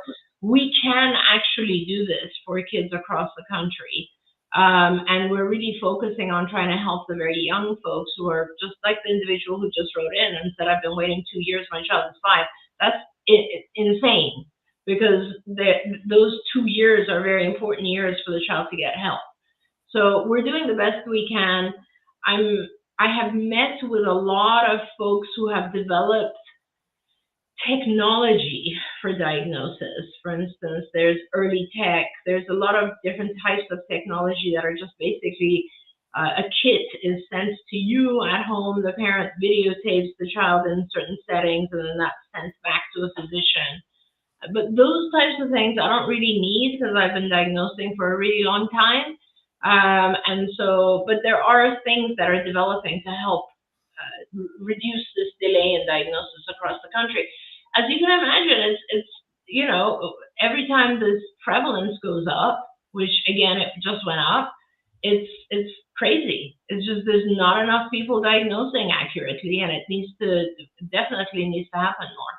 we can actually do this for kids across the country. And we're really focusing on trying to help the very young folks who are just like the individual who just wrote in and said, I've been waiting 2 years, my child is 5. That's insane, because those 2 years are very important years for the child to get help. So we're doing the best we can. I have met with a lot of folks who have developed technology for diagnosis. For instance, there's early tech. There's a lot of different types of technology that are just basically a kit is sent to you at home. The parent videotapes the child in certain settings, and then that's sent back to a physician. But those types of things I don't really need, because I've been diagnosing for a really long time. But there are things that are developing to help reduce this delay in diagnosis across the country. As you can imagine, it's every time this prevalence goes up, which again, it just went up, it's crazy. It's just there's not enough people diagnosing accurately, and it definitely needs to happen more.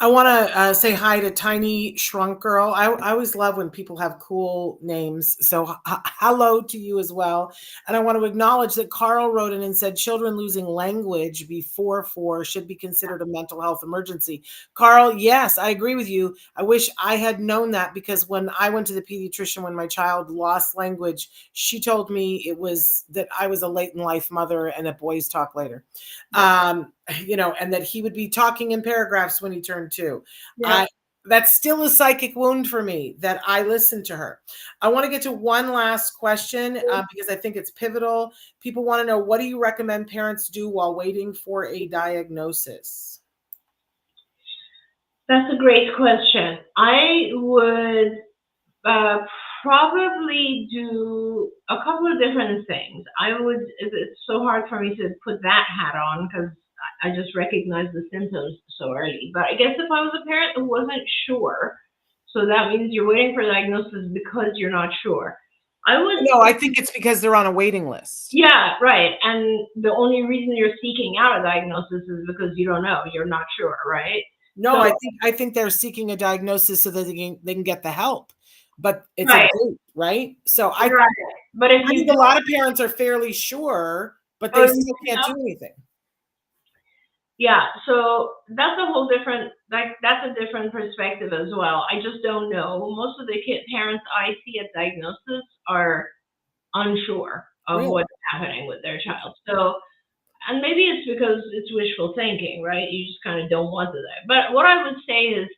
I want to say hi to Tiny Shrunk Girl. I always love when people have cool names. So hello to you as well. And I want to acknowledge that Carl wrote in and said children losing language before 4 should be considered a mental health emergency. Carl, yes, I agree with you. I wish I had known that, because when I went to the pediatrician when my child lost language, she told me it was that I was a late in life mother and that boys talk later. And that he would be talking in paragraphs when he turned 2. Yeah. That's still a psychic wound for me that I listened to her. I want to get to one last question because I think it's pivotal. People want to know, what do you recommend parents do while waiting for a diagnosis? That's a great question. I would probably do a couple of different things. It's so hard for me to put that hat on because I just recognize the symptoms so early. But I guess if I was a parent who wasn't sure, so that means you're waiting for diagnosis because you're not sure. I think it's because they're on a waiting list. Yeah, right. And the only reason you're seeking out a diagnosis is because you don't know, you're not sure, right? No, so, I think they're seeking a diagnosis so that they can get the help. But it's right. a group, right? So I think a lot of parents are fairly sure, but they still can't do anything. Yeah, so that's a whole different, that's a different perspective as well. I just don't know. Most of the parents I see at diagnosis are unsure of what's happening with their child. So, and maybe it's because it's wishful thinking, right? You just kind of don't want to that. But what I would say is,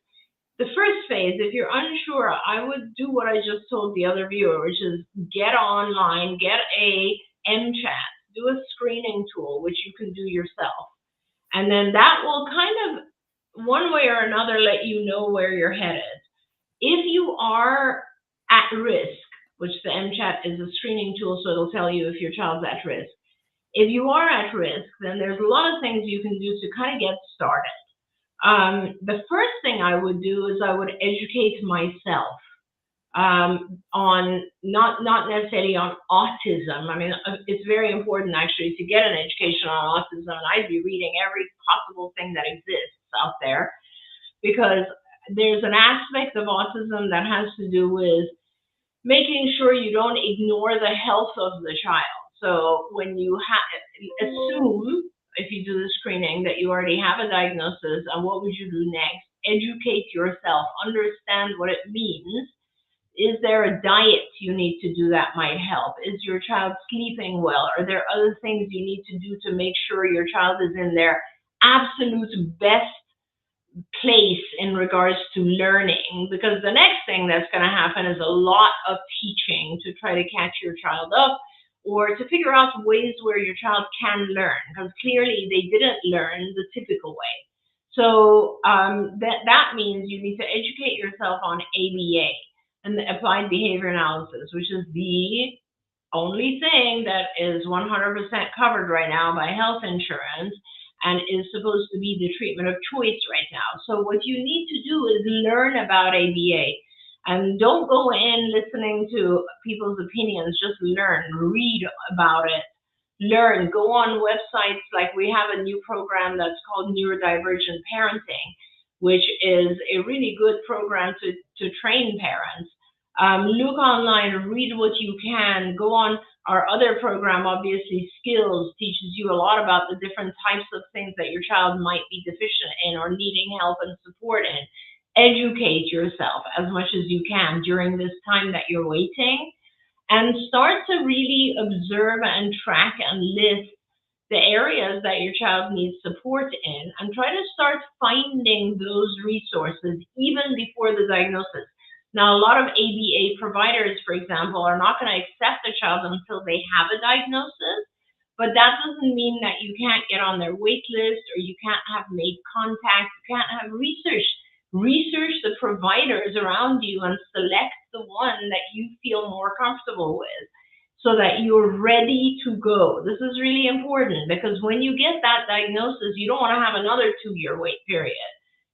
the first phase, if you're unsure, I would do what I just told the other viewer, which is get online, get a MChat, do a screening tool, which you can do yourself. And then that will kind of, one way or another, let you know where you're headed. If you are at risk, which the MChat is a screening tool, so it'll tell you if your child's at risk. If you are at risk, then there's a lot of things you can do to kind of get started. The first thing I would do is I would educate myself on not necessarily on autism. I mean, it's very important actually to get an education on autism, and I'd be reading every possible thing that exists out there, because there's an aspect of autism that has to do with making sure you don't ignore the health of the child. So when you assume, if you do the screening, that you already have a diagnosis, and what would you do next? Educate yourself, understand what it means. Is there a diet you need to do that might help? Is your child sleeping well? Are there other things you need to do to make sure your child is in their absolute best place in regards to learning? Because the next thing that's going to happen is a lot of teaching to try to catch your child up, or to figure out ways where your child can learn, because clearly they didn't learn the typical way. So that means you need to educate yourself on ABA, and the applied behavior analysis, which is the only thing that is 100% covered right now by health insurance and is supposed to be the treatment of choice right now. So what you need to do is learn about ABA. And don't go in listening to people's opinions, just learn, read about it, learn, go on websites. Like we have a new program that's called Neurodivergent Parenting, which is a really good program to train parents. Look online, read what you can, go on. Our other program, obviously Skills, teaches you a lot about the different types of things that your child might be deficient in or needing help and support in. Educate yourself as much as you can during this time that you're waiting, and start to really observe and track and list the areas that your child needs support in, and try to start finding those resources even before the diagnosis. Now, a lot of ABA providers, for example, are not going to accept a child until they have a diagnosis, but that doesn't mean that you can't get on their wait list, or you can't have made contact, you can't have research the providers around you and select the one that you feel more comfortable with so that you're ready to go. This is really important, because when you get that diagnosis, you don't want to have another 2-year wait period.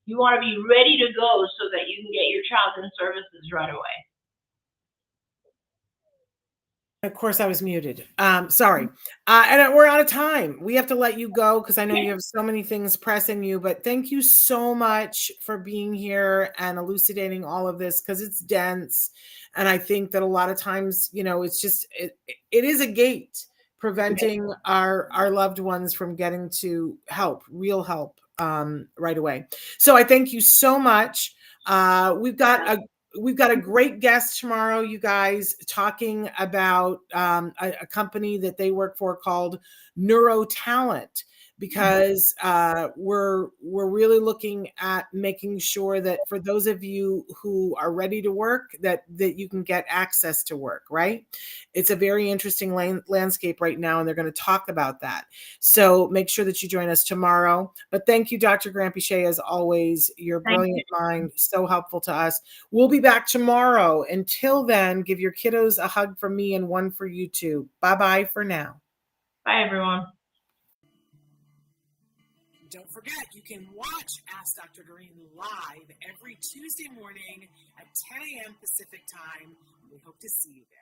You want to be ready to go so that you can get your child in services right away. Of course, I was muted. Sorry. And we're out of time. We have to let you go because I know you have so many things pressing you, but thank you so much for being here and elucidating all of this because it's dense. And I think that a lot of times, you know, it's just, it is a gate preventing our loved ones from getting to help, real help, right away. So I thank you so much. We've got a great guest tomorrow, you guys, talking about a company that they work for called NeuroTalent, because we're really looking at making sure that for those of you who are ready to work, that you can get access to work, right? It's a very interesting landscape right now, and they're going to talk about that. So make sure that you join us tomorrow. But thank you, Dr. Granpeesheh, as always. Your brilliant mind, so helpful to us. We'll be back tomorrow. Until then, give your kiddos a hug from me and one for you too. Bye-bye for now. Bye, everyone. Don't forget, you can watch Ask Dr. Doreen live every Tuesday morning at 10 a.m. Pacific time. We hope to see you there.